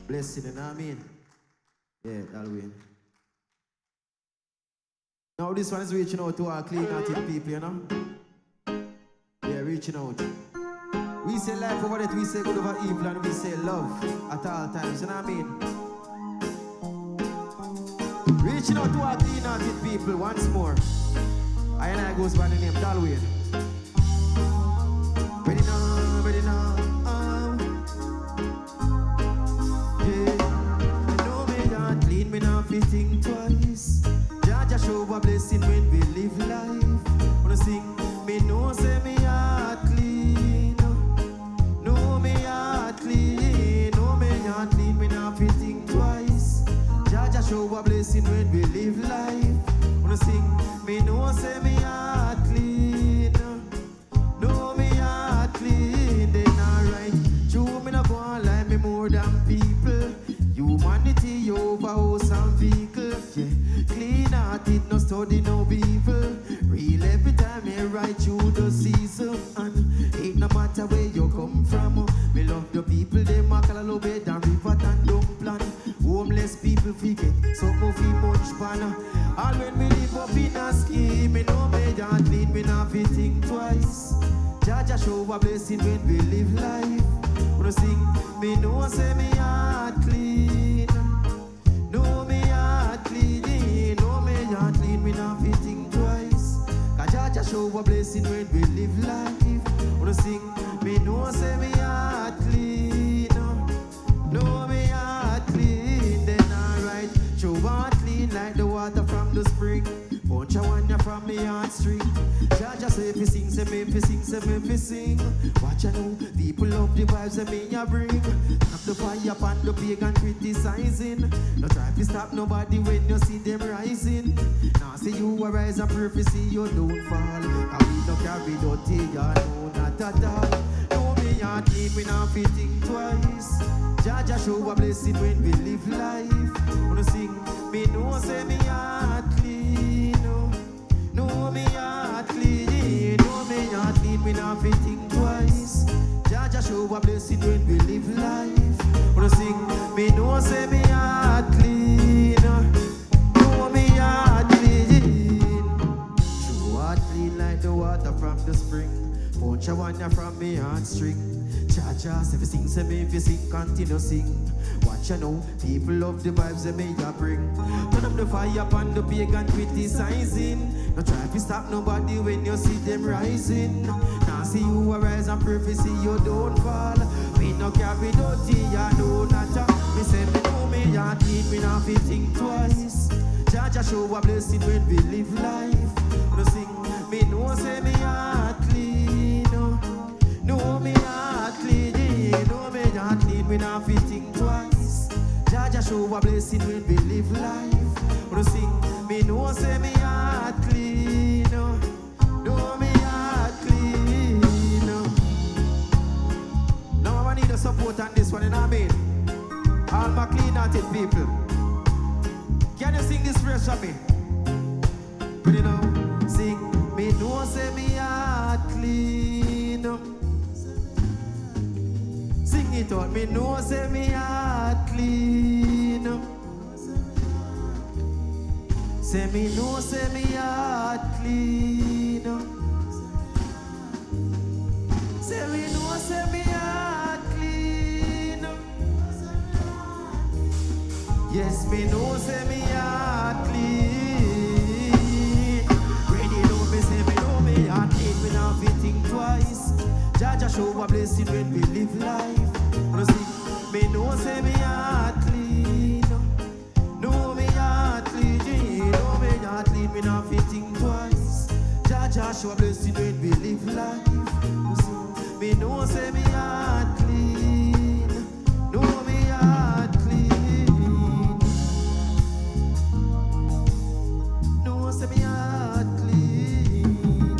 Blessing, you know what I mean? Yeah, that'll win. Now this one is reaching out to our clean-hearted people, you know? Yeah, reaching out. We say life over that, we say good over evil, and we say love at all times, you know what I mean? Reaching out to our clean-hearted people once more. I goes by the name Dalwin. Ready now, ready now. Yeah, you know me not clean, me not fi think twice. Jah show a blessing when we live life. Wanna sing, me know say me heart clean. Know me heart clean. Know me heart clean, me not fi think twice. Jah show a blessing when we live life. Wanna sing, me know say me heart clean. Know me heart clean. Then alright, true me not go on like me more than people. Humanity over house and vehicle. Yeah, clean hearted, no study, no evil. Real every time me right through the season. And it no matter where you come from. Me love the people, they make a little bit and river and dump plan. Homeless people forget, some of them munch pan. All when me live up in a scheme, me know me don't clean, me not fi think twice. Jah show a blessing when we live life. Wanna sing, me know say me heart clean. Know me heart clean. Know me heart clean, me not fi think twice. Cause Jah show a blessing when we live life. Wanna sing, me know say me heart clean. Know me heart clean. Then alright, show heart clean like the water from the spring. Bunch of one from me heartstring. Jah say if you sing, say me if you sing, say me if you sing. Watch you know, people love the vibes that me a bring. Knock the fire upon the pagan criticizing. No try to stop nobody when you see them rising. Now see you a rise and pray to see you don't fall. Cause we no carry dirty, ya know not at all. Know me heart clean, we not fi think twice. Jah show a blessing when we live life. Wanna sing, me know say me heart clean. Know me heart clean. Know me heart clean, we not fi think twice. Jah show a blessing when we live life. Wanna sing, me know say me heart clean. Know me heart clean. True heart clean like the water from the spring. Punch a one from me heartstring. Jah say if you sing, say me if you sing, continue sing. Watch you know, people love the vibes that me ya bring. Turn up the fire upon the pagan criticizing. No try to stop nobody when you see them rising. Now see you a rise and prophecy you don't fall. We no carry dirty, ya know not a. Me say me know me heart clean, me not fi think twice. Jah show a blessing when we live life. No sing, me know say me heart clean. Know me heart clean. Know me heart clean, me not fi think twice. Jah show a blessing when we live life. No sing, me know say me heart clean. Know me heart clean. Now I need the support on this one, you know what I mean? All my clean-hearted people. Can you sing this verse for me? You know, sing, me know say me heart clean. Sing it out, me know say me heart clean. Say me know say me heart clean. Say me know say me heart clean. Yes, me know say me heart clean. Ready know me say me know me heart clean. Me not fi think twice. Jah show a blessing when we live life. Wanna see, me know say me heart clean. Know me heart clean. Know me heart clean. Me not fi think twice. Jah show a blessing when we live life. Wanna see, me know say me heart clean. Know me heart clean. Know say me heart clean.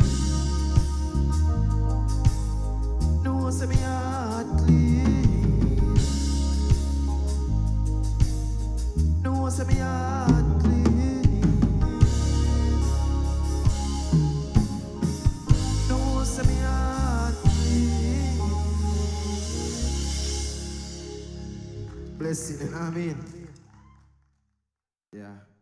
Know say me heart clean. Know say me heart clean. Know say me heart clean. Bless blessing, you know what I mean? Yeah.